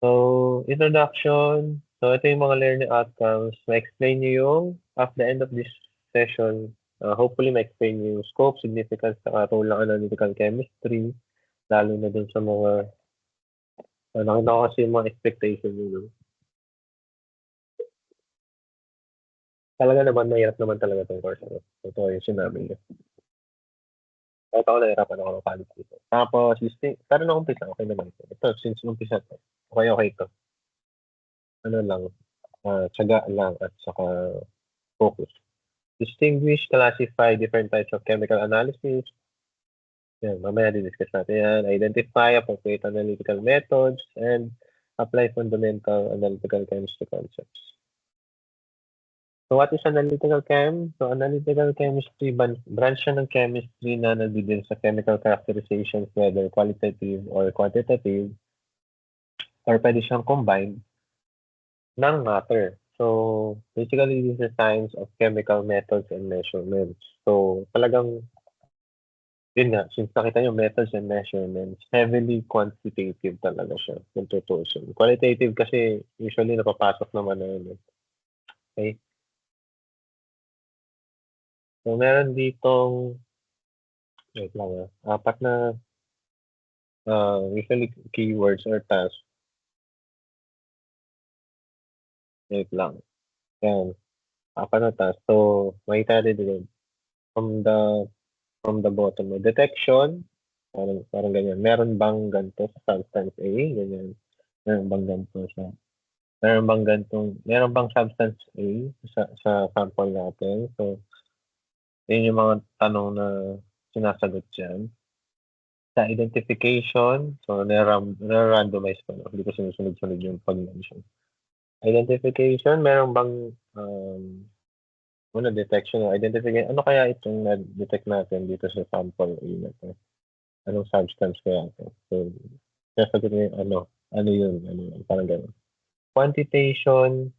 So, introduction. So, ito yung mga learning outcomes. Ma-explain nyo yung, at the end of this session, hopefully ma-explain nyo yung scope, significance, saka role ng analytical chemistry, lalo na dun sa mga, nakita ko kasi yung mga expectation nyo. No? Talaga naman, mahirap naman talaga itong course. Ano? Ito yung sinabi nyo. Kahit ako nahirapan ako ng college dito. Tapos, pero nung umpisa, okay naman ito. Ito, since umpisa to, okay ito. Ano lang, tiyaga lang at saka focus. Distinguish, classify different types of chemical analysis. Yan, mamaya di-discuss natin yan. Identify appropriate analytical methods and apply fundamental analytical chemistry concepts. So what is analytical chem? So analytical chemistry, branch siya ng chemistry na nagdidil sa chemical characterizations, whether qualitative or quantitative, or pwede siyang combined ng matter. So basically, this is the science of chemical methods and measurements. So talagang yun nga, since nakita nyo methods and measurements, heavily quantitative talaga siya, kung tutusin. Qualitative kasi usually napapasok naman na yun. Okay? So, meron ditong, wait lang apat na usually keywords or tasks. Wait lang. Yan. Apat na tasks. So, makita natin dito. From the bottom. Detection. Parang ganyan. Meron bang ganito sa substance A? Ganyan. Meron bang ganito sa meron bang substance A sa sample natin? So, yun yung mga tanong na sinasagot dyan. Sa identification, so nare-randomize ko, no? Hindi ko sinusunod-sunod yung pag-mention. Identification, meron bang detection o identification, ano kaya itong na-detect natin dito sa sample A na to? Anong substance kaya ito? So, sasagot niyo yung ano yun, parang gano'n. Quantitation,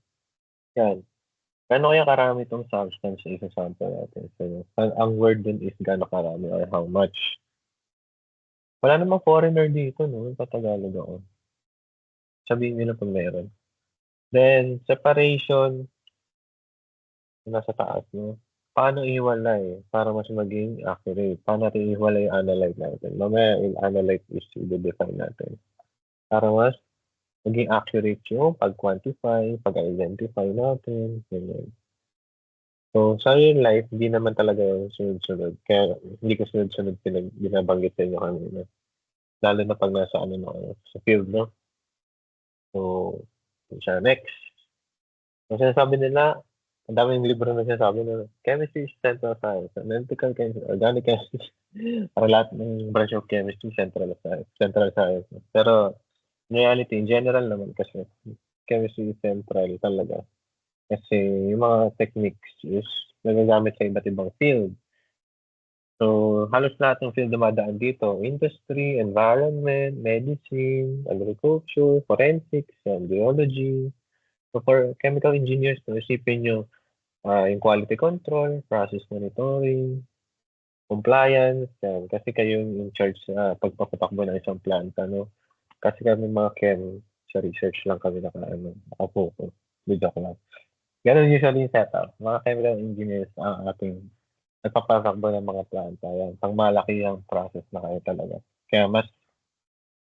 yan. Gaano kaya karami itong substance sa isang sample natin? So, ang word dun is gaano karami or how much. Wala namang foreigner dito, no? Patagalog ako. Sabihin nyo na pag meron. Then, separation, nasa taas, no? Paano ihiwalay para mas maging accurate? Paano natin ihiwalay yung analyte natin? Mamaya, yung analyte is i-define natin. Para mas maging accurate yung pag-quantify, pag-identify natin, ganyan. So, sa real life, hindi naman talaga yung sunod-sunod. Kaya hindi ko sunod-sunod binabanggit sa inyo kanina. Lalo na pag nasa sa field, no? So, siya next. Ang sinasabi nila, ang daming libro na sinasabi na chemistry is central science, analytical chemistry, organic chemistry, para lahat ng branch of chemistry, central science. Central science. Pero, in reality, in general naman kasi, chemistry is central talaga. Kasi yung mga techniques is nagagamit sa iba't ibang field. So, halos lahat ng field dumadaan dito. Industry, environment, medicine, agriculture, forensics, and biology. So, for chemical engineers, isipin nyo yung quality control, process monitoring, compliance, yan. Kasi kayo yung in charge sa pagpapatakbo ng isang planta, no? Kasi kami mga chem, sa research lang kami nakafocus. With the class. Ganun usually yung setup. Mga chemical engineers ang ating nagpapatakbo ng mga planta. Yan. Pang malaki ang process na kayo talaga. Kaya mas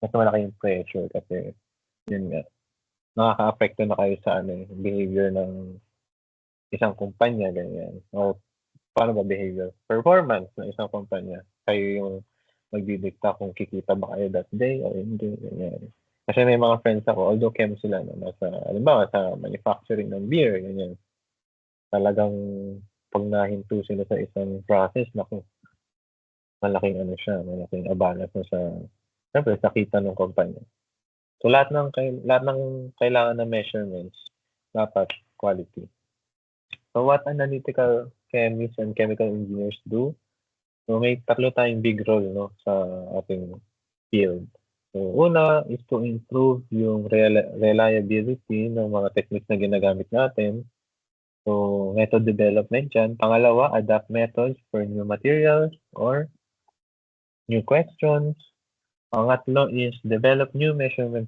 malaki yung pressure kasi yun nga. Nakaka-apekto na kayo sa behavior ng isang kumpanya, ganyan. O paano ba behavior? Performance ng isang kumpanya. Kayo yung magdidikta kung kikita ba kayo that day o hindi, ganyan. Kasi may mga friends ako, although chem sila, no, halimbawa, sa manufacturing ng beer, ganyan. Talagang pag nahinto sila sa isang process, naku, malaking malaking abala sa siyempre sa kita ng kumpanya. So lahat ng kailangan na measurements dapat quality. So what analytical chemists and chemical engineers do? So may tatlo tayong big role, no, sa ating field. So una is to improve yung reliability ng mga techniques na ginagamit natin. So method development yan. Pangalawa, adapt methods for new materials or new questions. Pangatlo is develop new measurement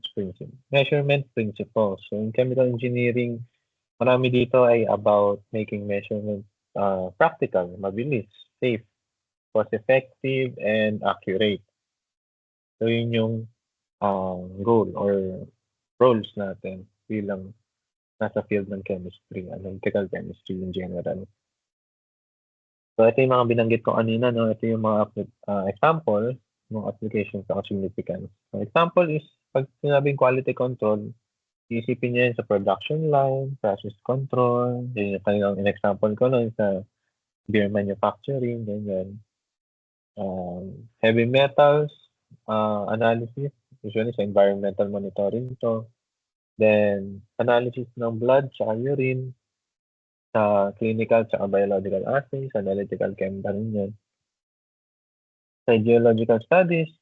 principles. So in chemical engineering, marami dito ay about making measurement practical, mabilis, safe, cost-effective, and accurate. So yun yung goal or roles natin bilang nasa field ng chemistry, analytical chemistry in general. So ito yung mga binanggit ko kanina, no? Ito yung mga example ng application sa significance. So example is, pag sinabing quality control, isipin niyo yun sa production line, process control, yun yung kanilang in-example ko nun sa beer manufacturing, ganyan. Heavy metals analysis, usually sa environmental monitoring to. Then, analysis ng blood tsaka urine sa clinical tsaka biological assays, analytical chem rin yun. Sa geological studies,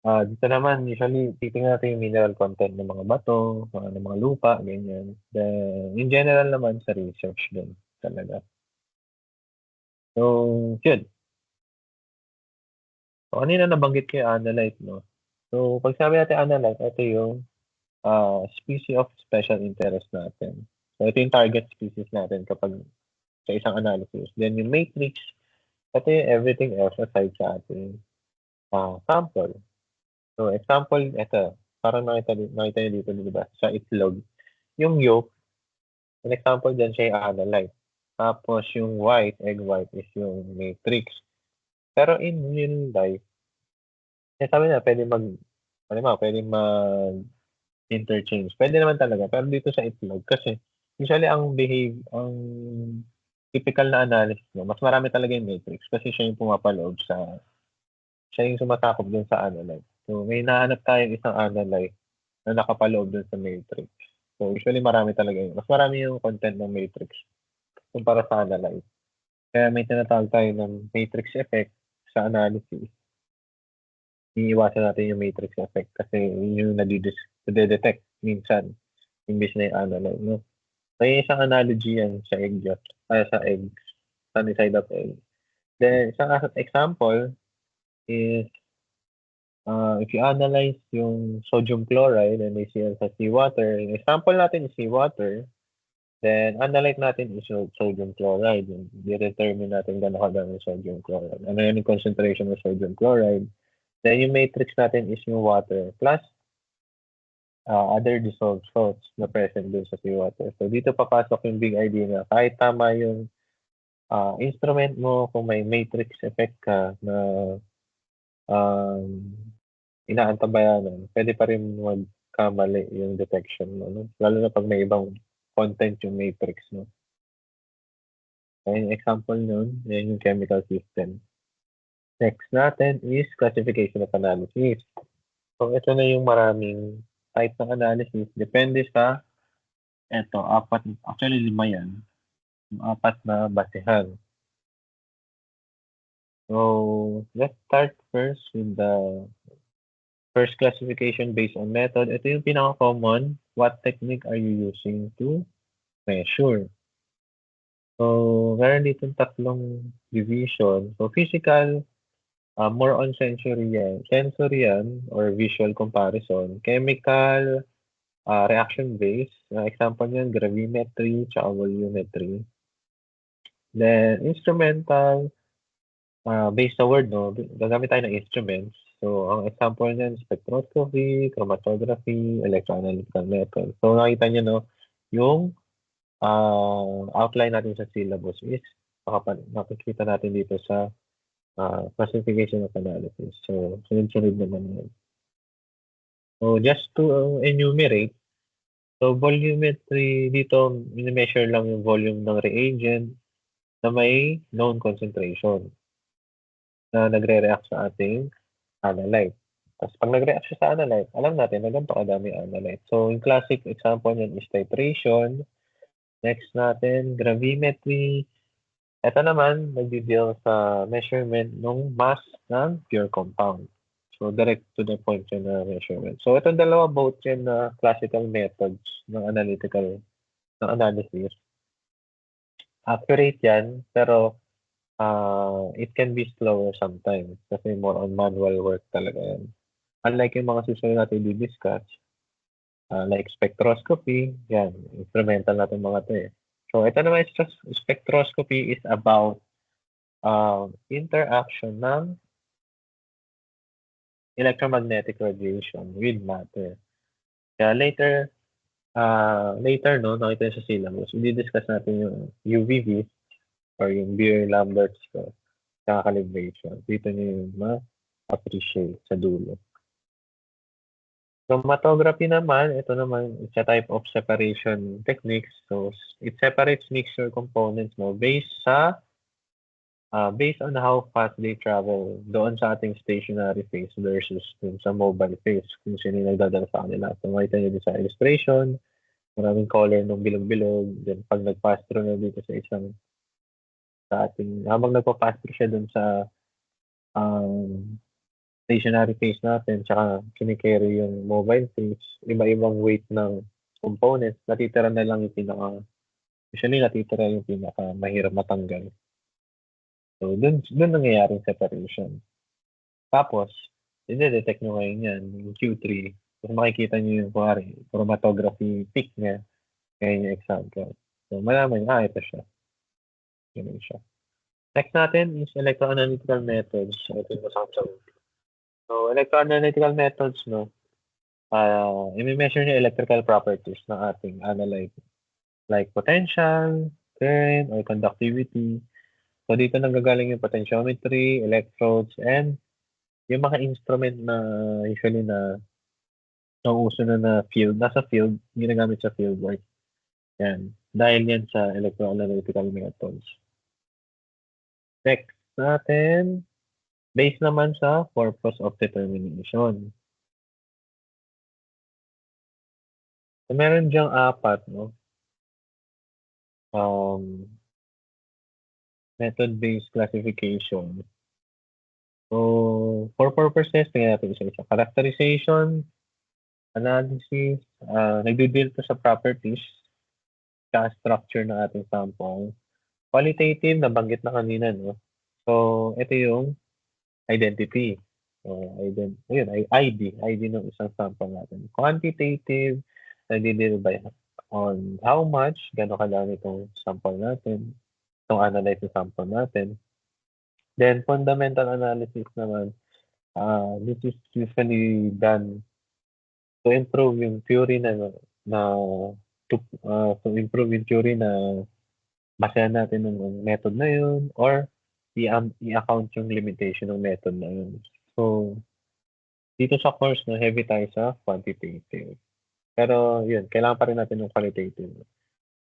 dito naman usually titingnan natin yung mineral content ng mga bato, ng mga lupa, ganyan. Then, in general naman sa research din talaga. So, yun. So, kanina nabanggit ko yung analyte, no? So, pag sabi natin analyte, ito yung species of special interest natin. So, ito yung target species natin kapag sa isang analysis. Then, yung matrix, ito yung everything else aside sa ating sample. So, example, ito. Parang nakita niyo dito, di ba? Sa itlog. Yung yolk, an example dyan siya yung analyte. Tapos, yung white, egg white, is yung matrix. Pero in real life, sabi na, pwede mag-interchange. Pwede naman talaga. Pero dito sa itlog, kasi usually ang typical na analysis mo, mas marami talaga yung matrix kasi siya yung pumapaloob siya yung sumasakop dun sa analyte. So, may nahanap tayong isang analyte na nakapaloob dun sa matrix. So, usually marami talaga yun. Mas marami yung content ng matrix kumpara sa analyte. Kaya may tinatawag tayo ng matrix effect sa analysis. Iiwasan natin yung matrix effect kasi yun yung nade-detect minsan imbis na yung analyte, no? May isang analogy yan sa eggs, sunny side of egg. Then, isang example is if you analyze yung sodium chloride and NaCl sa seawater, yung example natin is seawater, then analyte natin is sodium chloride. I-determine natin gano'n kadami yung sodium chloride. Ano yun yung concentration ng sodium chloride. Then yung matrix natin is yung water plus other dissolved salts na present dun sa seawater. So dito papasok yung big idea na kahit tama yung instrument mo, kung may matrix effect ka na inaantabayanan, pwede pa rin magkamali yung detection mo, no? Lalo na pag may ibang content yung matrix mo. So, yung example nun, yan yung chemical system. Next natin is classification of analysis. So, ito na yung maraming type ng analysis. Depende sa, actually 5 yan. Yung 4 na basehan. So, let's start first with the first classification based on method. Ito yung pinaka-common. What technique are you using to measure? So, meron dito tatlong division. So, physical, more on sensory yan or visual comparison. Chemical, reaction-based. Example yan, gravimetry, tsaka volumetry. Then, instrumental, based sa word, no? Gagamit tayo ng instruments. So, ang example niyan, spectroscopy, chromatography, electroanalytical method. So, nakita niyo, no, yung outline natin sa syllabus is makikita natin dito sa classification of analysis. So, sunod-sunod naman yun. So, just to enumerate, so volumetry dito, measure lang yung volume ng reagent na may known concentration na nagre-react sa ating analyte. Tapos pag nag-react siya sa analyte, alam natin na ganito kadami analyte. So, yung classic example niyan is titration. Next natin, gravimetry. Ito naman, nagdi-deal sa measurement ng mass ng pure compound. So, direct to the point yun na measurement. So, itong dalawa, both yun na classical methods ng analysis. Accurate yan, pero it can be slower sometimes kasi more on manual work talaga yan. Unlike yung mga susunod natin i-discuss, like spectroscopy, yan, instrumental natin mga to eh. So, ito naman spectroscopy is about interaction ng electromagnetic radiation with matter. Kaya later no, nakita nyo sa syllabus, i-discuss natin yung UVV or yung Beer-Lambert score, tsaka calibration. Dito nyo yung ma-appreciate sa dulo. Chromatography naman, ito naman, it's a type of separation techniques. So, it separates mixture components mo based on how fast they travel doon sa ating stationary phase versus dun sa mobile phase, kung sino yung nagdadala sa kanila. So, makita nyo din sa illustration, maraming color ng bilog-bilog. Then, pag nag-pass through na dito sa ating, habang nagpa-pass through siya dun sa stationary phase natin, tsaka kinikerry yung mobile phase, iba-ibang weight ng components, natitira na lang yung usually natitira yung mahirap matanggal. So, dun nangyayari yung separation. Tapos, i-detect nyo ngayon yan, yung Q3. Tapos makikita nyo yung, chromatography peak niya. Ngayon yung example. So, malaman nyo, ito siya. Yun siya. Next natin is electroanalytical methods. Ito yung masakap. So, electroanalytical methods, no, i-measure niya electrical properties ng ating analyte. Like potential, current, or conductivity. So, dito nanggagaling yung potentiometry, electrodes, and yung mga instrument na usually na nauuso na field, nasa field, ginagamit sa field work. Yan. Dahil yan sa electroanalytical methods. Next natin, based naman sa purpose of determination. So, meron diyang 4, no? Method-based classification. So, for purposes, tingnan natin isa-isa. Characterization, analysis, nagdi-deal to sa properties, sa structure ng ating sample. Qualitative, nabanggit na kanina, no? So, ito yung identity. So, ID ng isang sample natin. Quantitative, nagdi-deal by on how much, gano'ng kadami itong sample natin, itong analyze sample natin. Then, fundamental analysis naman, this is usually done to improve yung theory to improve yung theory na basehan natin ng method na yun or i-account yung limitation ng method na yun. So, dito sa course na heavy tayo sa quantitative. Pero yun, kailangan pa rin natin yung qualitative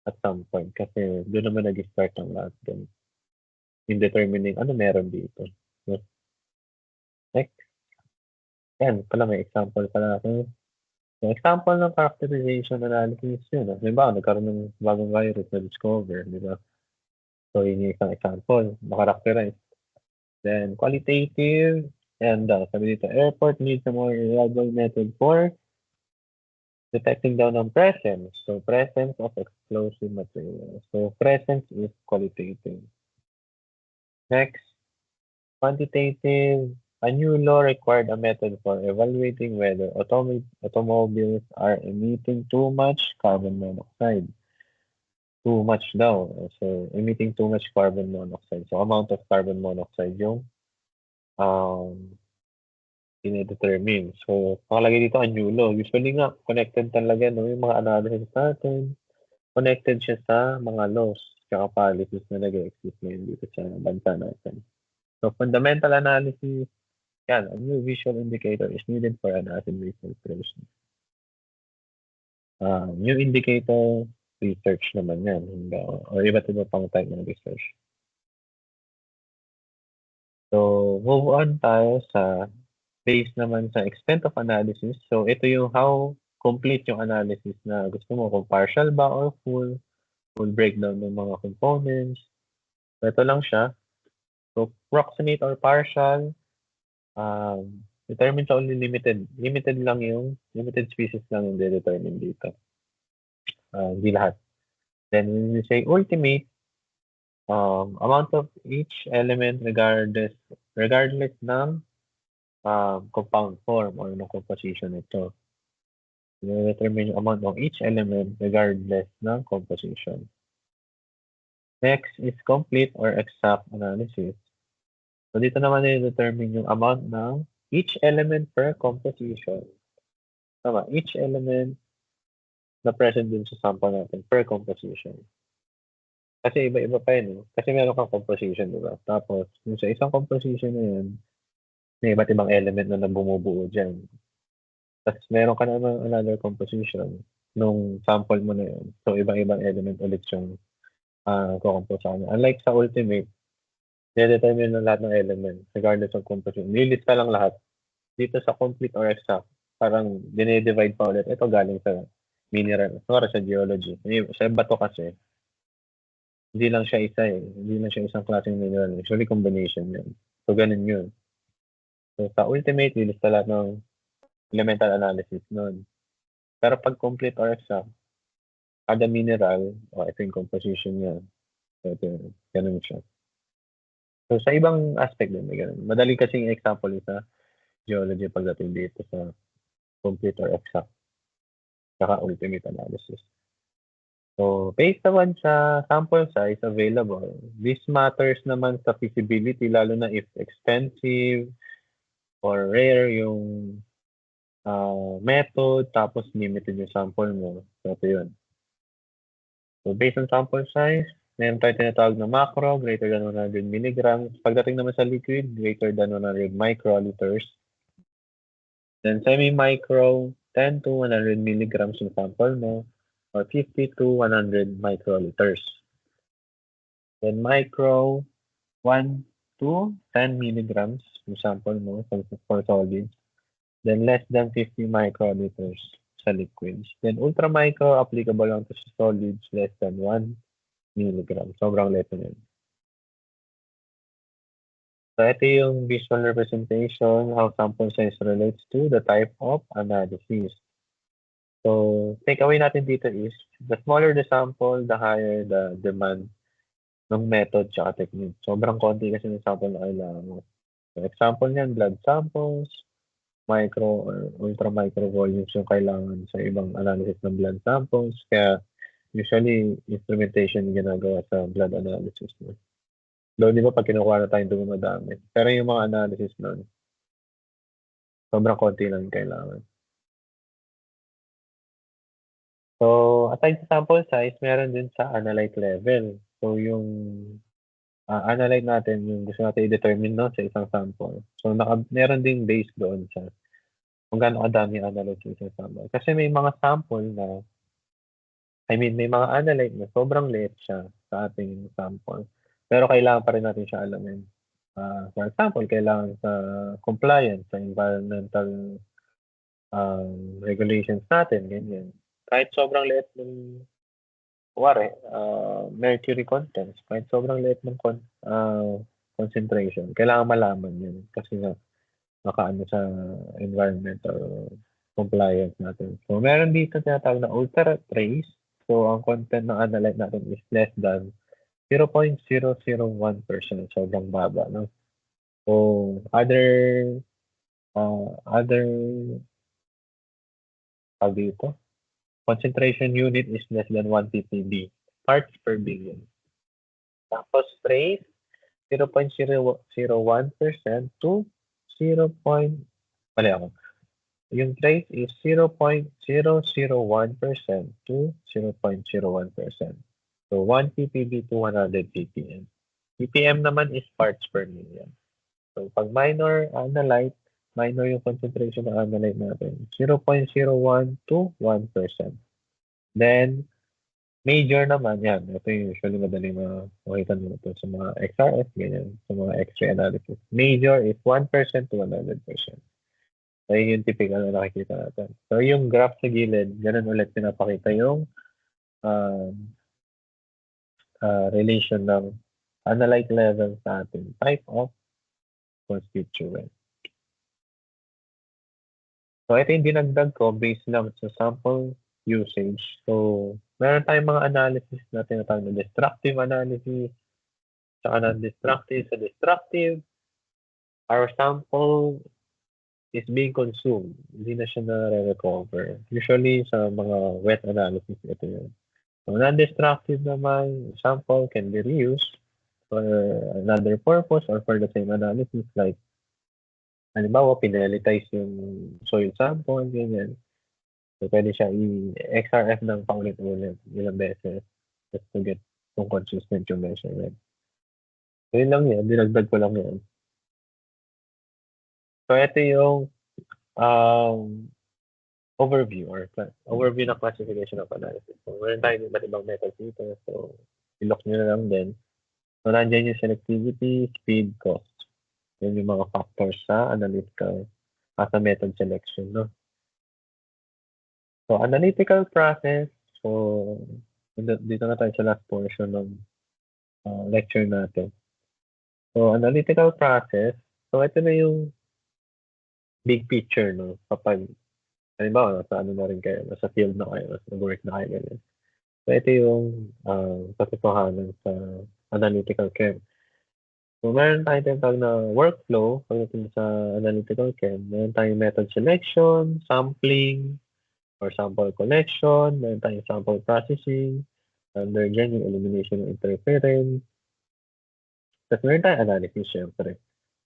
at some point kasi doon naman nag-start ang lahat doon in determining ano meron dito. So, next. Yan, pala may example pala ako. So, example ng characterization analysis yun. Diba, nagkaroon ng bagong virus na discover, di ba? So, yun yung isang example, na-characterize. Then, qualitative, and sabi dito, airport needs a more reliable method for detecting daw ng presence. So, presence of explosive material. So, presence is qualitative. Next, quantitative. A new law required a method for evaluating whether automobiles are emitting too much carbon monoxide. Too much daw. So, emitting too much carbon monoxide. So, amount of carbon monoxide yung dinedetermine. So, nakalagay dito ang new law. Usually nga, connected talaga, no? Yung mga analysis natin, connected siya sa mga laws tsaka policies na nag-exist ngayon dito sa bansa natin. So, fundamental analysis, yan, a new visual indicator is needed for an acid-base calculation. New indicator, research naman yan. Or iba't iba pang type ng research. So, move on tayo sa based naman sa extent of analysis. So, ito yung how complete yung analysis na gusto mo, kung partial ba or full breakdown ng mga components. So, ito lang siya. So, proximate or partial, determines only limited. Limited species lang yung determine dito. Hindi lahat. Then, when you say ultimate, amount of each element regardless ng compound form or ng composition nito. I-determine yung amount of each element regardless ng composition. Next is complete or exact analysis. So dito naman i-determine yung amount ng each element per composition. Tama, each element na present din sa sample natin per composition. Kasi iba-iba pa yun, eh. Kasi meron kang composition, di ba? Tapos, yung sa isang composition na yun, may iba't ibang element na bumubuo dyan. Tapos meron ka naman another composition nung sample mo na yun. So, ibang-ibang element ulit yung kukompose sa kanya. Unlike sa ultimate, determine na lahat ng element regardless of composition. Nilista lang lahat. Dito sa complete or exact, parang dinidivide pa ulit. Ito galing sa mineral. Sorry, sa geology. Sa bato kasi, hindi lang siya isa eh. Hindi lang siya isang klaseng mineral. Usually combination yun. So, ganun yun. So, sa ultimate, nilista lahat ng elemental analysis nun. Pero pag complete or exact, kada mineral, ito yung composition niya. So, ito yun. Ganun siya. So, sa ibang aspect din, may ganun. Madali kasing example sa geology pagdating dito sa complete or exact saka ultimate analysis. So, based naman sa sample size available, this matters naman sa feasibility, lalo na if expensive or rare yung method, tapos limited yung sample mo. So, ito yun. So, based on sample size, meron tayo tinatawag na macro, greater than 100 milligrams. Pagdating naman sa liquid, greater than 100 microliters. Then, semi-micro, 10 to 100 milligrams yung sample mo, or 50 to 100 microliters. Then micro, 1 to 10 milligrams yung sample mo for solids. Then less than 50 microliters sa liquids. Then ultra micro, applicable lang to sa solids, less than 1 milligram. Sobrang less na yun. So ito yung visual representation, how sample size relates to the type of analysis. So, takeaway natin dito is, the smaller the sample, the higher the demand ng method tsaka technique. Sobrang konti kasi ng sample na kailangan mo. So, example niyan, blood samples, micro or ultra micro volumes yung kailangan sa ibang analysis ng blood samples. Kaya, usually, instrumentation yung ginagawa sa blood analysis mo. Though, di ba, pag kinukuha na tayong dumi madami. Pero yung mga analysis nun, sobrang konti lang yung kailangan. So, aside sa sample size, meron din sa analyte level. So, yung analyte natin, yung gusto natin i-determine no, sa isang sample. So, meron ding base doon sa kung gaano kadami yung analyte sa isang sample. Kasi may mga sample na, may mga analyte na sobrang liit siya sa ating sample. Pero kailangan pa rin natin siya alamin. For example, kailangan sa compliance, sa environmental regulations natin, ganyan. Kahit sobrang liit ng mercury contents, kahit sobrang liit ng concentration, kailangan malaman yun kasi nga nakaano sa environmental compliance natin. So, meron dito tinatawag na ultra trace. So, ang content ng analyte natin is less than 0.001%. Sobrang baba, no? So, other dito, concentration unit is less than 1 ppb, parts per billion. Tapos trace, 0.001% to 0. Mali ako. Yung trace is 0.001% to 0.01%. So 1 ppb to 100 ppm. ppm naman is parts per million. So pag minor analyte, minor yung concentration ng analyte natin, 0.01 to 1%. Then, major naman, yan. Ito yung usually madaling makita nyo ito sa mga XRF, ganyan, sa mga X-ray analysis. Major is 1% to 100%. So, yun yung typical na nakikita natin. So, yung graph sa gilid, ganun ulit pinapakita yung relation ng analyte level sa ating type of constituent. So, ito yung dinagdag ko based lang sa sample usage. So, meron tayong mga analysis na tinatawag na destructive analysis, Tsaka non-destructive sa destructive, our sample is being consumed. Hindi na siya na-recover. Usually, sa mga wet analysis, ito yun. So, non-destructive naman, sample can be reused for another purpose or for the same analysis. Like, halimbawa, pinelitize yung soil sample, ganyan. So, pwede siya i-XRF ng paulit-ulit ilang beses just to get kung consistent yung measurement. So, yun lang yan. Dinagdag ko lang yan. So, ito yung overview ng classification of analysis. So, meron tayong iba't ibang methods dito. So, i-look nyo na lang din. So, nandiyan yung selectivity, speed, cost. Yun yung mga factors sa analytical sa method selection, no? So, analytical process. So, dito na tayo sa last portion ng lecture natin. So, analytical process. So, ito na yung big picture, no? Kapag, halimbawa, nasa ano na rin kayo, nasa field na kayo, nag-work na kayo, ganyan. So, ito yung katotohanan sa analytical chem. So, meron tayong tinatawag na workflow pagdating sa analytical chem. Meron tayong method selection, sampling, or sample collection. Meron tayong sample processing. Under dyan, yung elimination ng interference. Tapos meron tayong analysis, syempre.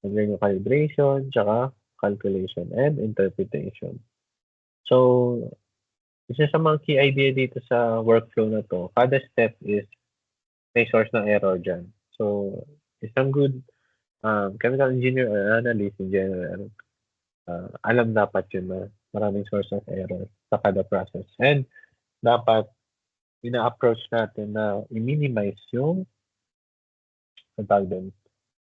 Under yung calibration, tsaka calculation and interpretation. So, isa sa mga key idea dito sa workflow na to, kada step is may source ng error dyan. So, isang good chemical engineer or analyst in general, alam dapat yun na maraming source of error sa kada process. And dapat ina-approach natin na i-minimize yung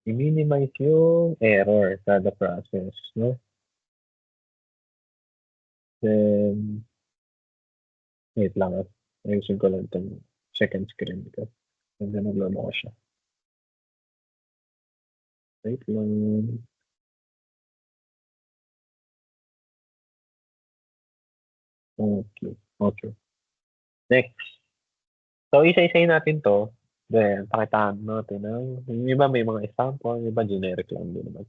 i-minimize yung error kada process, no? Then, wait lang. Ayusin ko lang itong second screen ko. And then, naglolo ko siya. Wait lang. Okay. Next. So, isa-isayin natin to. Then, pakitaan natin yung iba may mga example, yung iba generic lang din naman.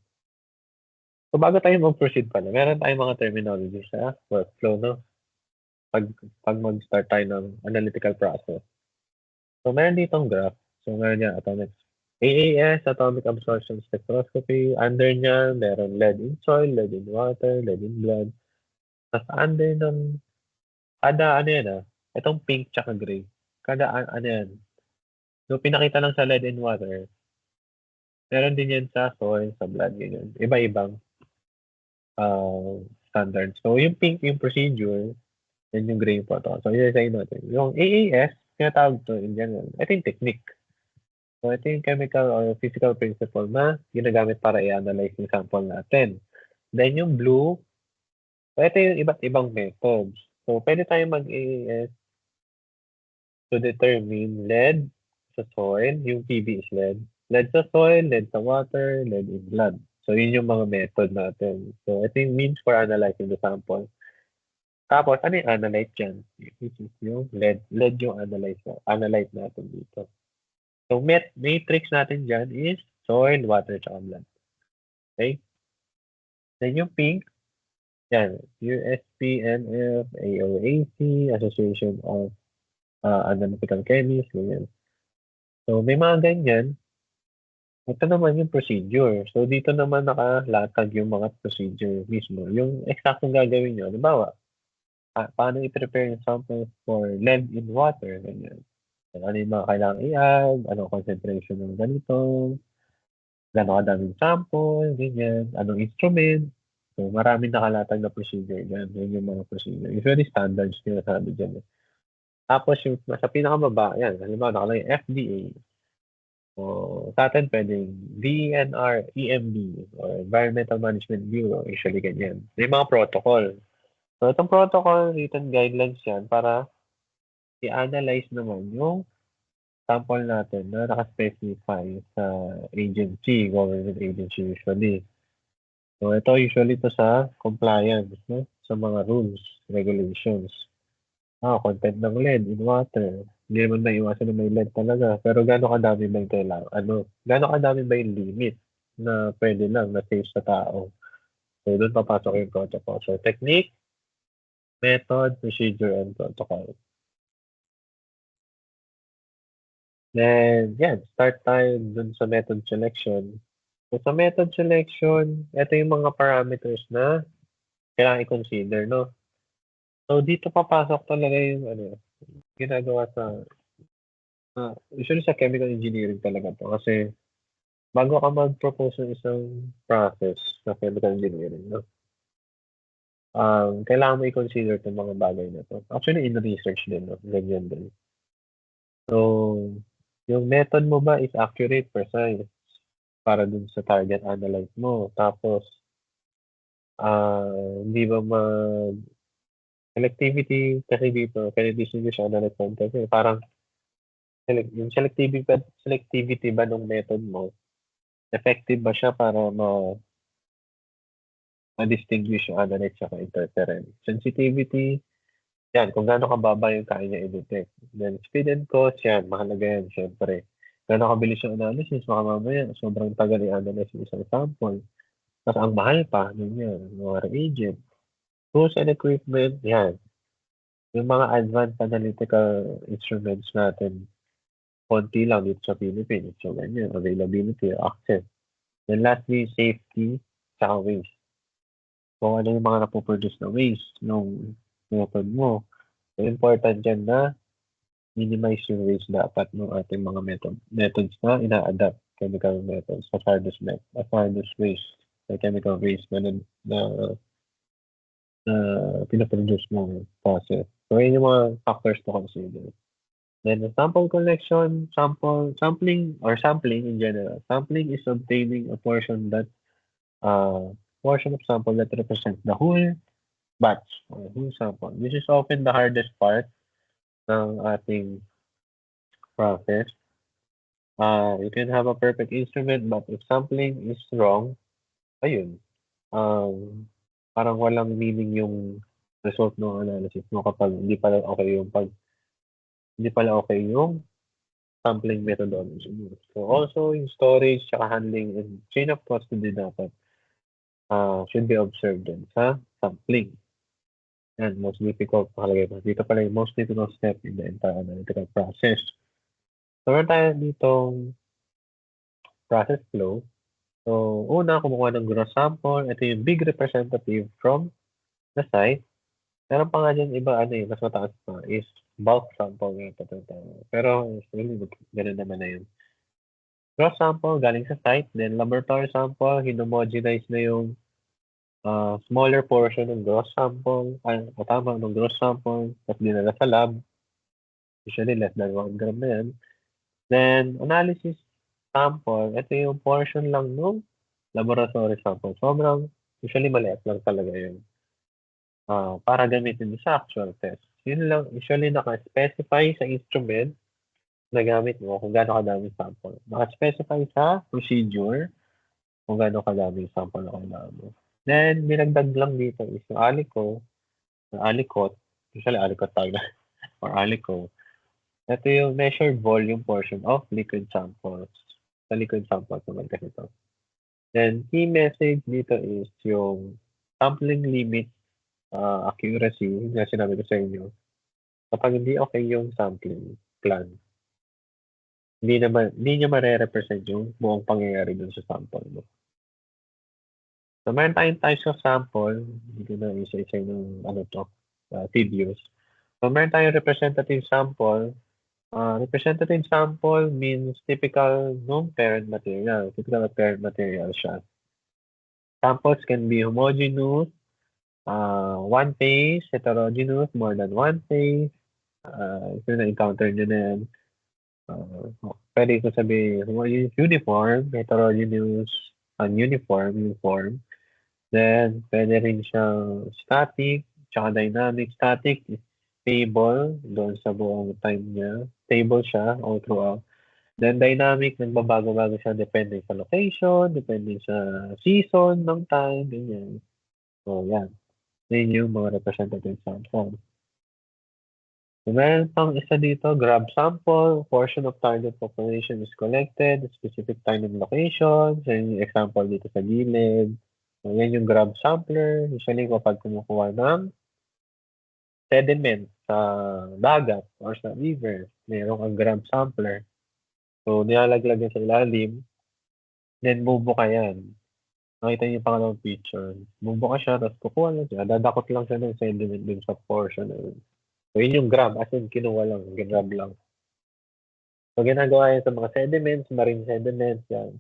So, bago tayo mag-proceed pala, meron tayong mga terminology sa workflow, no? Pag mag-start tayo ng analytical process. So, meron ditong graph. So, meron niya AAS, atomic absorption spectroscopy. Under niya, meron lead in soil, lead in water, lead in blood. Tapos under ng, itong pink tsaka gray. Yan. So, pinakita lang sa lead in water. Meron din yan sa soil, sa blood, ganyan. Iba-ibang standard. So, yung pink, yung procedure, yan yung gray yung protocol. So, yun sa natin. Yung AAS, tinatawag to in general. Ito yung technique. So, ito yung chemical or physical principle na ginagamit para i-analyze yung sample natin. Then, yung blue, so ito yung iba't ibang methods. So, pwede tayo mag-AAS to determine lead sa soil. Yung PB is lead. Lead sa soil, lead sa water, lead in blood. So, yun yung mga method natin. So, ito yung means for analyzing the sample. Tapos, ano yung analyte dyan? Which is yung lead. Lead yung analyte natin dito. So, matrix natin dyan is soil, water, tsaka blood. Okay? Then yung pink, yan, USPNF, AOAC, Association of Analytical Chemists, ganyan. So, may mga ganyan. Ito naman yung procedure. So, dito naman nakalatag yung mga procedure mismo. Yung exactong gagawin nyo. Halimbawa, paano i-prepare yung samples for lead in water, ganyan. Ano yung mga kailangang i-add, anong concentration ng ganito, gano'ng kadaming sample, ganyan, anong instrument. So, maraming nakalatag na procedure dyan. Yan yung mga procedure. Usually, standards nila sabi dyan. Tapos, yung sa pinakamaba, yan, halimbawa, nakalagay FDA. So, sa atin, pwedeng DNR, EMB, or Environmental Management Bureau. Usually, ganyan. May mga protocol. So, itong protocol, written guidelines yan para i-analyze naman yung sample natin na naka-specify sa agency, government agency usually. So, ito usually to sa compliance, no? Sa mga rules, regulations. Content ng lead in water. Hindi naman maiwasan na may length talaga. Pero gaano kadami ba yung kailangan? Gaano kadami ba yung limit na pwede lang na safe sa tao? So, doon papasok yung protocol. So, technique, method, procedure, and protocol. Then, yan, start tayo dun sa method selection. So, sa method selection, ito yung mga parameters na kailangan i-consider, no? So, dito papasok talaga yung ginagawa usually sa chemical engineering talaga to. Kasi, bago ka mag-propose ng isang process sa chemical engineering, no? Kailangan mo i-consider itong mga bagay na to. Actually, in research din, no? Ganyan din. So, yung method mo ba is accurate, precise, para dun sa target analyte mo. Tapos, hindi ba selectivity kasi dito, kaya distinguish analyte content, parang yung selectivity ba ng method mo, effective ba siya para ma-distinguish yung analyte sa interference. Sensitivity, yan, kung gaano kababa yung kaya niya i-detect. Then, speed and cost, yan, mahalaga yan, syempre. Gaano kabilis yung analysis, baka mamaya, sobrang tagal i-analyze yung isang sample. Tapos ang mahal pa, ganyan, mga reagent. Tools and equipment, yan. Yung mga advanced analytical instruments natin, konti lang dito sa Philippines. So, ganyan, availability, access. Then lastly, safety, saka waste. Kung ano yung mga napoproduce na waste ng method mo. So, important yan na minimize yung waste dapat ng ating mga methods na ina-adapt chemical methods, hazardous waste, chemical waste na pinaproduce mong process. So, yun yung mga factors to consider. Then, the sample collection, sampling in general. Sampling is obtaining a portion of sample that represents the whole batch or whole sample. This is often the hardest part ng ating process. You can have a perfect instrument, but if sampling is wrong, ayun, um, parang walang meaning yung result ng analysis mo kapag hindi pala okay yung sampling methodology mo. So also yung storage tsaka handling and chain of custody dapat should be observed din sa sampling. And most difficult nakalagay pa. Dito pala yung most difficult step in the entire analytical process. So meron tayo ditong process flow. So una, kumukuha ng gross sample. Ito yung big representative from the site. Meron pa nga dyan iba, mas mataas pa, is bulk sample nga ito. Pero, really, ganun naman na yun. Gross sample galing sa site, then laboratory sample, hinomogenize na yung smaller portion ng gross sample, ng gross sample, tapos dinala sa lab. Usually, less than 1 gram na yan. Then, analysis sample, ito yung portion lang ng laboratory sample. Usually maliit lang talaga yun. Para gamitin sa actual test. Yun lang, usually naka-specify sa instrument na gamit mo kung gaano kadaming sample. Naka-specify sa procedure kung gaano kadaming sample na kailangan mo. Then, binagdag lang dito is yung alikot, usually alikot tawag na, or aliko. Ito yung measured volume portion of liquid samples. Sa liquid samples naman kasi ito. Then, key message dito is yung sampling limit accuracy, na sinabi ko sa inyo. Kapag hindi okay yung sampling plan, hindi niya mare-represent yung buong pangyayari dun sa sample mo. So, meron tayong types of sample. Hindi ko na isa-isa yung tedious. So, meron tayong representative sample. Representative sample means typical ng parent material. Typical of parent material siya. Samples can be homogeneous, one phase, heterogeneous, more than one phase. Ito na-encounter nyo na yan. Pwede ko sabihin, uniform, heterogeneous, uniform. Then, pwede rin siyang static, tsaka dynamic. Static is stable doon sa buong time niya. Stable siya all throughout. Then, dynamic, nagbabago-bago siya depende sa location, depende sa season ng time, ganyan. So, yan. Yun yung mga representative sample. Meron pang isa dito, grab sample, portion of target population is collected, specific time and location. So, yung example dito sa gilid. So, yan yung grab sampler. Usually, kapag kumukuha ng sediment sa dagat or sa river, meron kang grab sampler. So, nilalaglag yan sa ilalim, then bubuka yan. Nakita niyo yung pangalawang picture. Bubuka siya, tapos kukuha lang siya. Dadakot lang siya ng sediment dun sa portion na yun. So, yun yung grab, as in kinuha lang, grab lang. So, ginagawa yan sa mga sediments, marine sediments, yan.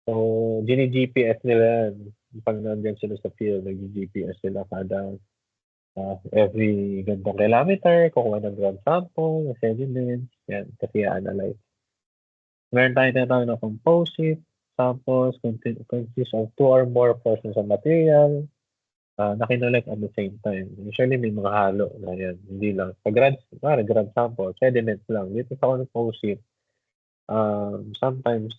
So, gini-GPS nila yan. Pag nandiyan sila sa field, nag-GPS sila kada every gantong kilometer, kukuha ng ground sample, ng sediments, yan, kasi i-analyze. Meron tayong tinatawag na composite, samples consists of 2 or more portions of material, na kinolect at the same time. Usually, may mga halo na yan, hindi lang. Sa grad sample, sediments lang. Dito sa composite, sometimes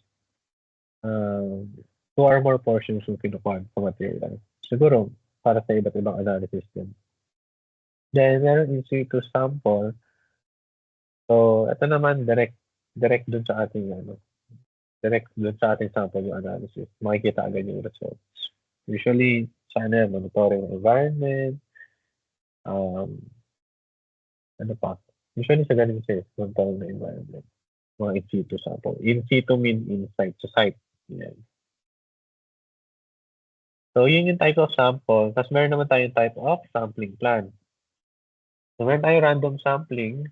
2 or more portions yung kinukuha sa material. Siguro, para sa iba't ibang analysis din. Then, meron in situ sample. So, ito naman, direct dun sa ating, direct dun sa ating sample yung analysis. Makikita agad yung results. Usually, sa monitoring environment, ano pa? Usually sa ganun siya, monitoring na environment. Mga in situ sample. In situ mean inside, sa site. Yan. So, yun yung type of sample. Tapos meron naman tayong type of sampling plan. So, meron tayong random sampling,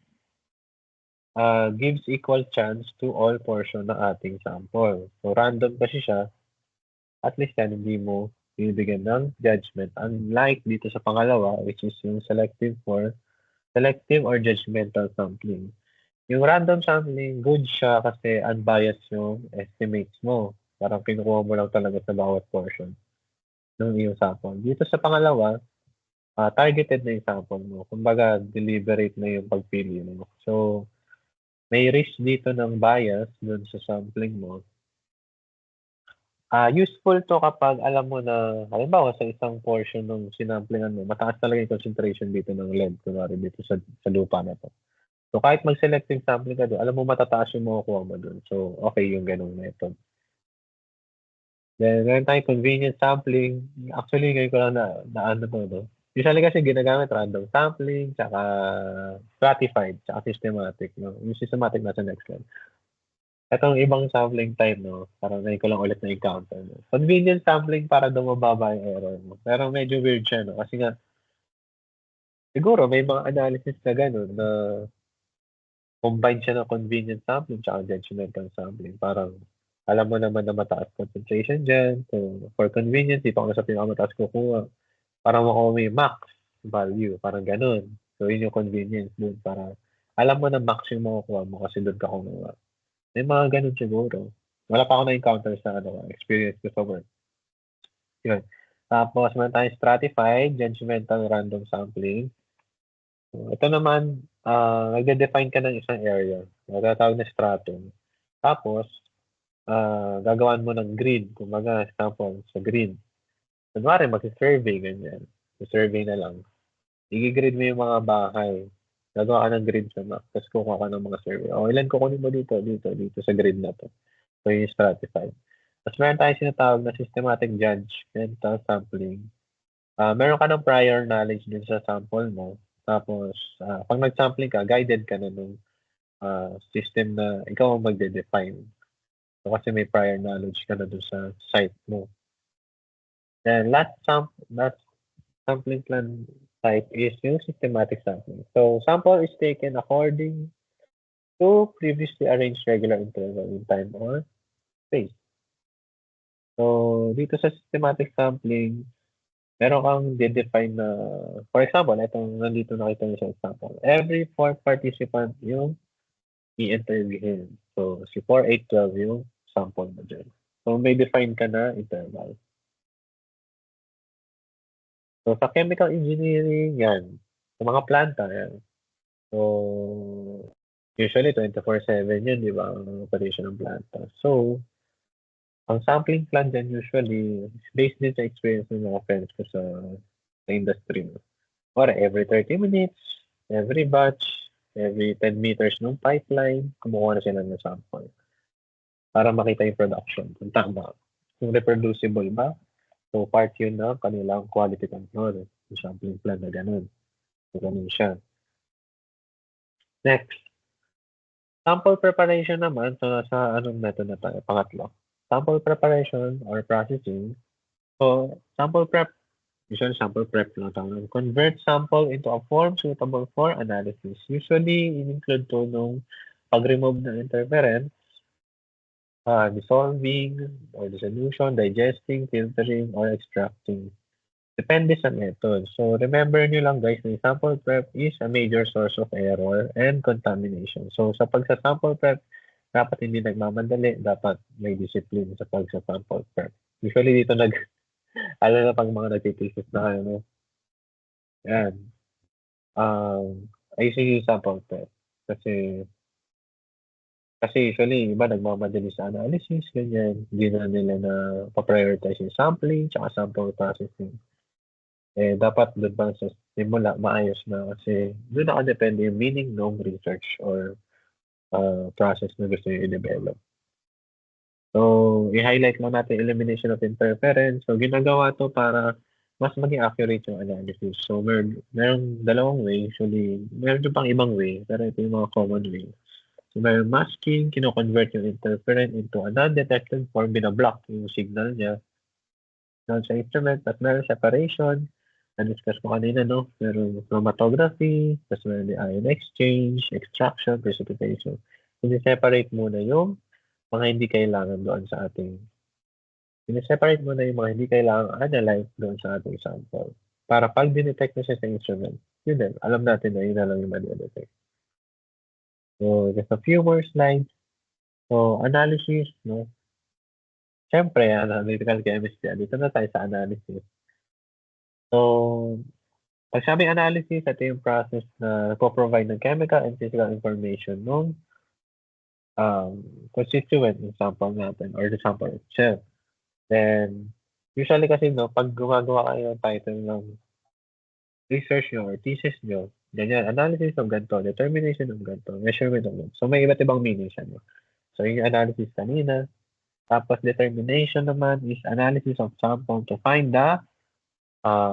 gives equal chance to all portion ng ating sample. So, random kasi siya, at least yan, hindi mo bibigyan ng judgment. Unlike dito sa pangalawa, which is yung selective or judgmental sampling. Yung random sampling, good siya kasi unbiased yung estimates mo. Parang kinukuha mo lang talaga sa bawat portion ng iyong sample. Dito sa pangalawa, targeted na yung sample mo. Kumbaga, deliberate na yung pagpili mo. So, may risk dito ng bias dun sa sampling mo. Useful to kapag alam mo na, halimbawa sa isang portion ng sinamplingan mo, mataas talaga yung concentration dito ng lead, kunwari dito sa lupa na to. So, kahit mag-selective sampling ka doon, alam mo matataas yung makukuha mo doon. So, okay yung ganong method. Then, meron tayong convenient sampling. Actually, ngayon ko lang na ano to, no? Usually kasi ginagamit random sampling, tsaka stratified, tsaka systematic. No? Yung systematic nasa next slide. Itong ibang sampling type, no? Parang ngayon ko lang ulit na-encounter. No? Convenient sampling para daw mababa yung error mo. Pero medyo weird siya, no? Kasi nga, siguro may mga analysis na gano'n na combine siya ng convenient sampling tsaka judgmental sampling. Parang alam mo naman na mataas concentration dyan. So, for convenience, dito ako na sa pinakamataas kukuha. Para makuha mo yung max value. Parang ganun. So, yun yung convenience dun. Para alam mo na max yung makukuha mo kasi doon ka kumuha. May mga ganun siguro. Wala pa ako na-encounter sa experience ko sa work. Yun. Tapos, meron tayong stratified, judgmental random sampling. So, ito naman, nagde-define ka ng isang area. Natatawag na stratum. Tapos, gagawan mo ng grid. Kumbaga, example, sa grid. Kunwari, mag-survey, ganyan. Survey na lang. I-grid mo yung mga bahay. Gagawa ka ng grid sa map. Tapos kukuha ka ng mga survey. O, ilan kukunin mo dito sa grid na to. So, yung stratified. Tapos meron tayong sinatawag na systematic judgmental sampling. Meron ka ng prior knowledge dun sa sample mo. Tapos, pag nag-sampling ka, guided ka na nung system na ikaw ang magde-define. So, kasi may prior knowledge ka na dun sa site mo. Then, last sampling plan type is yung systematic sampling. So, sample is taken according to previously arranged regular interval in time or space. So, dito sa systematic sampling, meron kang de-define na, for example, itong nandito nakita niyo sa example. Every 4 participant yung i-interviewin. So, si 4, 8, 12 yung sample mo dyan. So, may define ka na interval. So, sa chemical engineering, yan. Sa mga planta, yan. So, usually 24/7 yun, di ba, ang operation ng planta. So, ang sampling plan dyan usually, based din sa experience ng mga friends ko sa industry. Or every 30 minutes, every batch. every 10 meters ng pipeline, kumukuha na sila ng sample para makita yung production, kung tama, kung reproducible ba. So, part yun ng kanilang quality control, yung sampling plan na ganun. So, ganun siya. Next, sample preparation naman, so nasa anong method na tayo? Pangatlo. Sample preparation or processing. So, sample prep, usually sample prep lang tawag. Convert sample into a form suitable for analysis. Usually, in-include to nung pag-remove ng interference, dissolving or dissolution, digesting, filtering, or extracting. Depende sa method. So, remember nyo lang guys, na sample prep is a major source of error and contamination. So, sa pagsa-sample prep, dapat hindi nagmamadali, dapat may discipline sa pagsa-sample prep. Usually dito alam na pag mga nagtitisis na kayo, no? Yan. Ayusin yung sample prep. Kasi usually, iba nagmamadali sa analysis, ganyan. Hindi na nila na pa-prioritize yung sampling, tsaka sample processing. Dapat doon pa sa simula, maayos na kasi doon nakadepende yung meaning ng research or process na gusto nyo i-develop. So, i-highlight lang natin elimination of interference. So, ginagawa to para mas maging accurate yung analysis. So, meron dalawang way. Usually, meron yung pang ibang way, pero ito yung mga common way. So, meron masking, kino-convert yung interference into a non-detected form, binablock yung signal niya doon sa instrument, at meron separation, na-discuss ko kanina, no? Meron chromatography, tapos meron yung ion exchange, extraction, precipitation. Sineseparate muna yung mga hindi kailangan doon sa ating sineseparate muna yung mga hindi kailangan analyze doon sa ating sample. Para pag dinetect na siya sa instrument, yun din, alam natin na yun na lang yung ma-detect. So, just a few more slides. So, analysis, no? Siyempre, analytical chemistry. Dito na tayo sa analysis. So, pag sabing analysis, ito yung process na nagpo-provide ng chemical and physical information ng constituent ng sample natin or the sample itself. Then, usually kasi, no, pag gumagawa kayo ng title ng research nyo or thesis nyo, ganyan, analysis of ganito, determination of ganito, measurement of ganito. So, may iba't ibang meaning siya, no? So, yung analysis kanina. Tapos, determination naman is analysis of sample to find the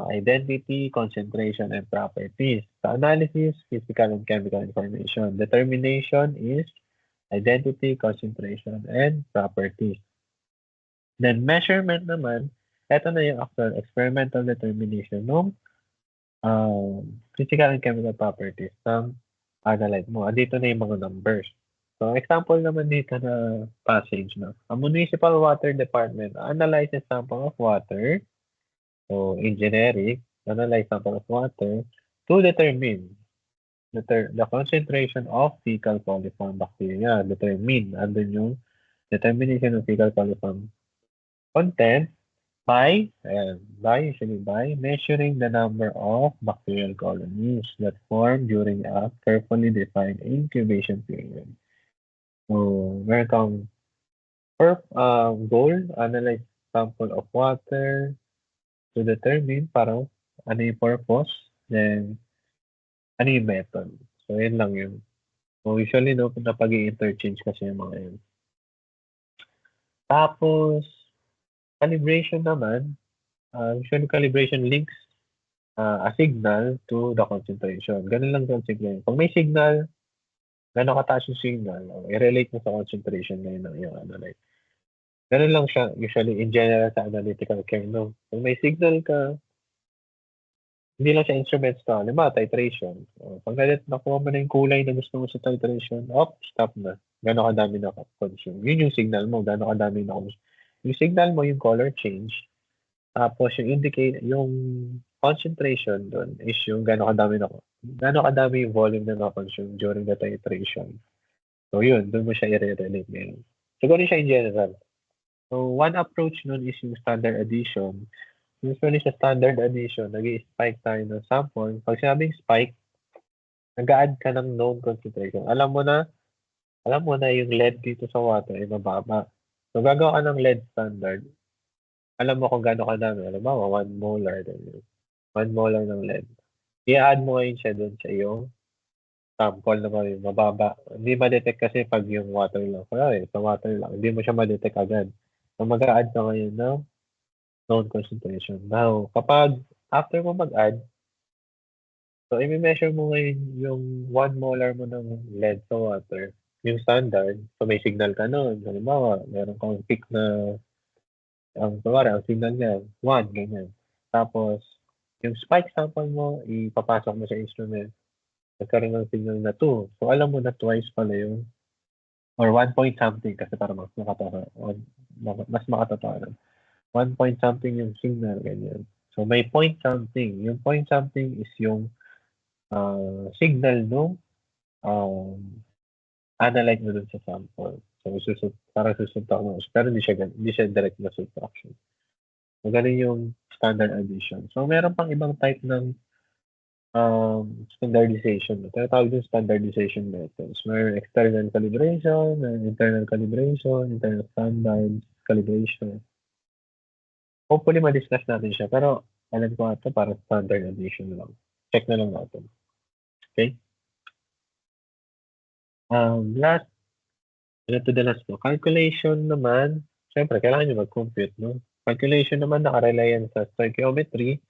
identity, concentration, and properties. So, analysis, physical and chemical information. Determination is identity, concentration, and properties. Then, measurement naman, ito na yung actual experimental determination ng physical and chemical properties ng analyte mo. Dito na yung mga numbers. So, example naman dito na passage, no? A municipal water department analyzes sample of water. So, in generic, analyze sample of water to determine the concentration of fecal coliform bacteria. Andun yung determination of fecal coliform content usually by measuring the number of bacterial colonies that form during a carefully defined incubation period. So, meron kang goal, analyze sample of water to determine parang ano yung purpose, then ano yung method. So, yun lang yun. So, usually, no, napag-i-interchange kasi yung mga yun. Tapos, calibration naman, usually calibration links a signal to the concentration. Ganun lang yung signal. Pag may signal, gano'ng kataas yung signal, i-relate mo sa concentration na yun ng iyong analyte. Ganun lang siya, usually in general sa analytical chem, no? Pag may signal ka, hindi lang siya instruments to. Halimbawa, titration. Pag nakuha mo na yung kulay na gusto mo sa titration, stop na. Gano'ng kadami na consume. Yun yung signal mo, gano'ng kadami na consume. Yung signal mo, yung color change, tapos yung concentration doon is yung gano'ng kadami yung volume na na-consume during the titration. So yun, doon mo siya i-relate ngayon. So ganun siya in general. So one approach nun is yung standard addition. Usually sa standard addition, nag-i-spike tayo ng sample. Pag sinabing spike, nag-add ka ng known concentration. Alam mo na yung lead dito sa water ay mababa. So gagawa ka ng lead standard. Alam mo kung gaano kadami. Alam mo, 1 molar. 1 molar ng lead. I-add mo ngayon siya doon sa iyong sample naman yung mababa. Hindi ma-detect kasi pag yung water lang. Kunwari, sa water lang, hindi mo siya ma-detect agad. So, mag-a-add ka ngayon ng known concentration. Now, kapag after mo mag-add, so i-measure mo ngayon yung 1 molar mo ng lead sa water, yung standard. So, may signal ka nun. Halimbawa, meron kang peak na, kunwari, ang signal niya, 1, ganyan. Tapos, yung spike sample mo, ipapasok mo sa instrument. Nagkaroon ng signal na 2. So, alam mo na twice pala yung or 1 point something kasi para mas makatotohanan. 1 point something yung signal, ganyan. So, may point something. Yung point something is yung signal nung analyte mo dun sa sample. So, parang susuntok mo. Pero hindi siya direct na subtraction. So, ganun yung standard addition. So, meron pang ibang type ng standardization. Tinatawag yung standardization methods. May external calibration, may internal calibration, internal standard calibration. Hopefully, ma-discuss natin siya. Pero, alam ko ito para standard addition lang. Check na lang natin. Okay? Last, to the last no. Calculation naman, syempre, kailangan nyo mag-compute, no? Calculation naman, nakarely yan sa stoichiometry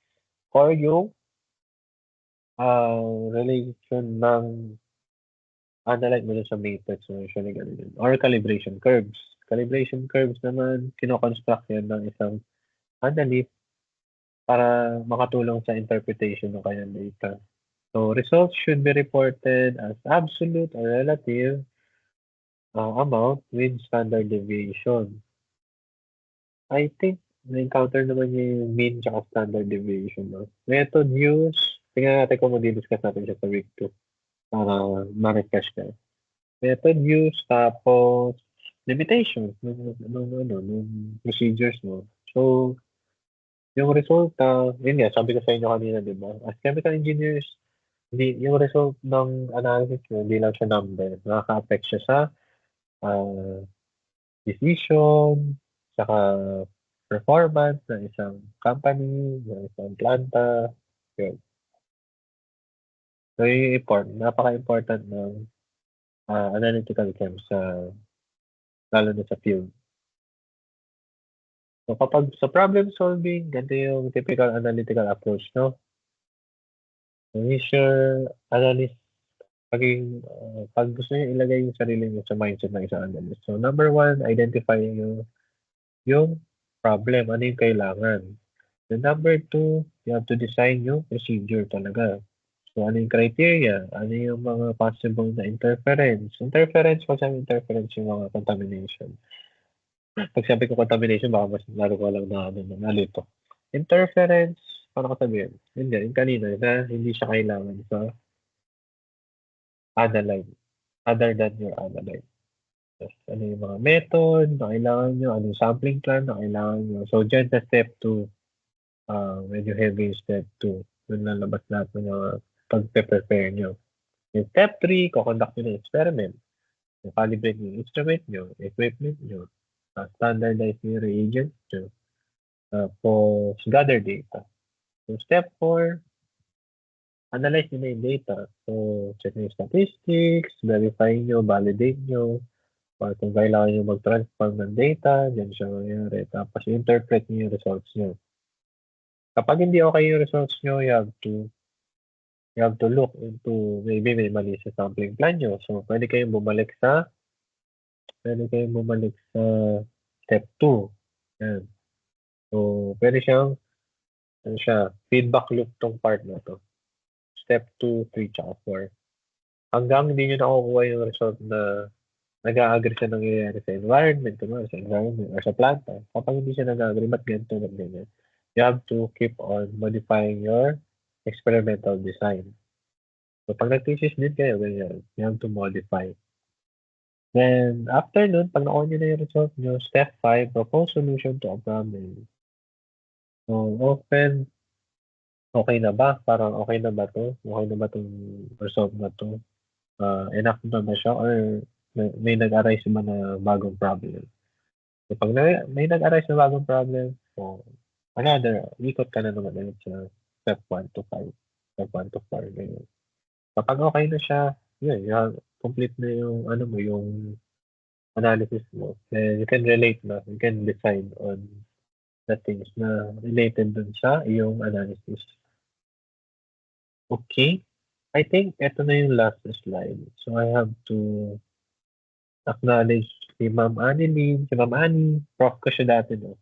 or yung relation ng analyte mo dun sa matrix mo usually ganun yun. Or calibration curves. Calibration curves naman, kinoconstruct yan ng isang analyst para makatulong sa interpretation ng kanyang data. So, results should be reported as absolute or relative amount with standard deviation. I think na-encounter naman niya yung mean tsaka standard deviation. No? Method use, tingnan natin kung mag-discuss natin siya sa week 2 para ma-refresh ka. Method use, tapos limitations nung procedures mo. So, yung resulta, yun nga, sabi ko sa inyo kanina, di ba? As chemical engineers, yung result ng analysis mo, hindi lang siya number. Nakaka-affect siya sa decision, saka performance ng isang company, ng isang planta, yun. So, yung napaka-important ng analytical chem lalo na sa field. So, kapag sa problem solving, ganito yung typical analytical approach, no? Measure, analyst, pag gusto niyo ilagay yung sarili niyo sa mindset ng isang analyst. So, number 1, identify yung problem, ano yung kailangan. Then number 2, you have to design yung procedure talaga. So, ano yung criteria? Ano yung mga possible na interference? Interference, pag sabi interference, yung mga contamination. Pag sabi ko contamination, baka mas laro ko lang na nalito. Interference, paano ko sabihin? Yun nga, yung kanina, na hindi siya kailangan sa analyte, other than your analyte. Yes, ano yung mga method na kailangan nyo, ano yung sampling plan na kailangan nyo. So, dyan sa step 2, medyo heavy yung step 2. Doon lalabas lahat ng mga pag-prepare nyo. Yung step 3, kukonduct nyo ng experiment. Yung calibrate yung instrument nyo, equipment nyo, standardize yung reagent nyo, tapos gather data. So, step 4, analyze nyo na yung data. So, check nyo yung statistics, verify nyo, validate nyo, kung kailangan nyo mag-transform ng data, dyan siya mangyari. Tapos, interpret nyo yung results nyo. Kapag hindi okay yung results nyo, you have to look into, maybe may mali sa sampling plan nyo. So, pwede kayong bumalik sa step 2. Yan. So, pwede siyang, feedback loop tong part na to. Step 2, 3, tsaka 4. Hanggang hindi nyo nakukuha yung result na nag-a-agree siya nangyayari sa environment, sa environment, or sa planta. Kapag hindi siya nag-a-agree, ba't ganito, ba't ganyan? You have to keep on modifying your experimental design. So, pag nag-thesis din kayo, ganyan, you have to modify. Then, after nun, pag nakuha nyo na yung result nyo, step 5, propose solution to a problem. So, often, okay na ba? Parang okay na ba to? Okay na ba itong result na to? Enough na ba siya? Or may nag-arise ba na bagong problem? So, pag may nag-arise na bagong problem, so, ikot ka na naman ulit sa step 1 to 5. Step 1 to 4, ganyan. Kapag okay na siya, yun, complete na yung ano mo, yung analysis mo. Then you can relate na, you can decide on the things na related dun sa iyong analysis. Okay, I think eto na yung last slide. So I have to acknowledge si Ma'am Annalyn, si Ma'am Annie, prof ko siya dati 'no.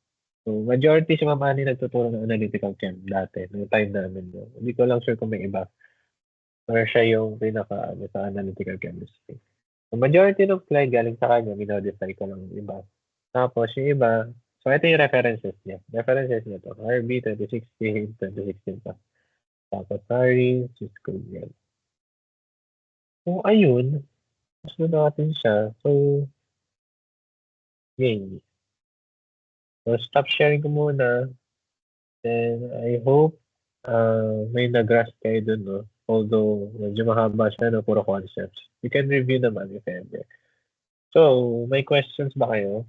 So majority si Ma'am Annie nagtuturo ng analytical chem dati nung time namin 'no. Hindi ko lang sure kung may iba or siya yung pinaka-ano sa analytical chemistry. So majority ng slide galing sa kanya, minodify ko lang yung iba. Tapos yung iba, so ito yung references niya. References niya 'to, RB 2016, 2016 pa. Tapos Harris, Cisco yan. So ayun, gusto natin siya. So, yay. So stop sharing ko muna. Then I hope may nag-grasp kayo dun, no? Although medyo mahaba siya, no? Puro concepts. You can review naman if ever. So, may questions ba kayo?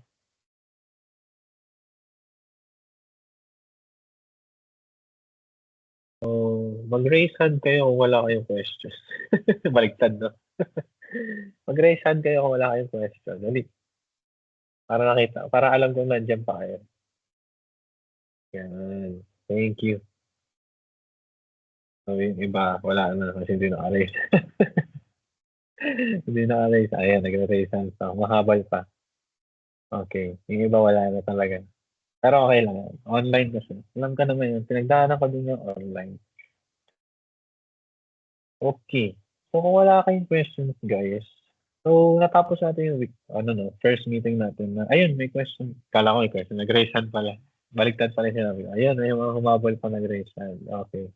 So, mag-raise hand kayo kung wala kayong questions. Baliktad, no? Mag-raise hand kayo kung wala kayong question. Dali. Para nakita. Para alam kong nandiyan pa kayo. Yan. Thank you. So, yung iba, wala na kasi hindi naka-raise. Hindi naka-raise. Ayan, nag-raise hand pa. Mahabal pa. Okay. Yung iba wala na talaga. Pero okay lang yan. Online kasi. Alam ka naman yun. Pinagdaanan ko din yung online. Okay. So, kung wala kayong questions, guys. So, natapos natin yung week, ano no, first meeting natin na, ayun, may question. Kala ko may question. Nag-raise hand pala. Baliktad pala yung sinabi ko. Ayun, may mga humabol pa nag-raise hand. Okay.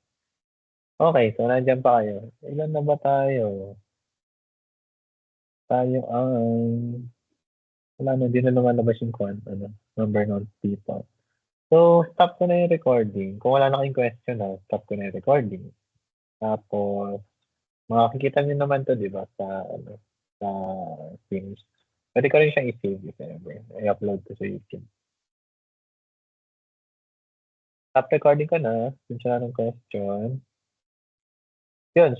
Okay, so nandiyan pa kayo. Ilan na ba tayo? Tayo ang, wala na, di na lumalabas yung ano, number ng people. So, stop ko na yung recording. Kung wala na kayong question ha, stop ko na yung recording. Tapos, makikita niyo naman 'to 'di ba sa ano, sa Teams. Puwede ko rin siyang i-save if ever, i-upload ko sa YouTube. Stop recording ko na, kung wala ng question. Yun.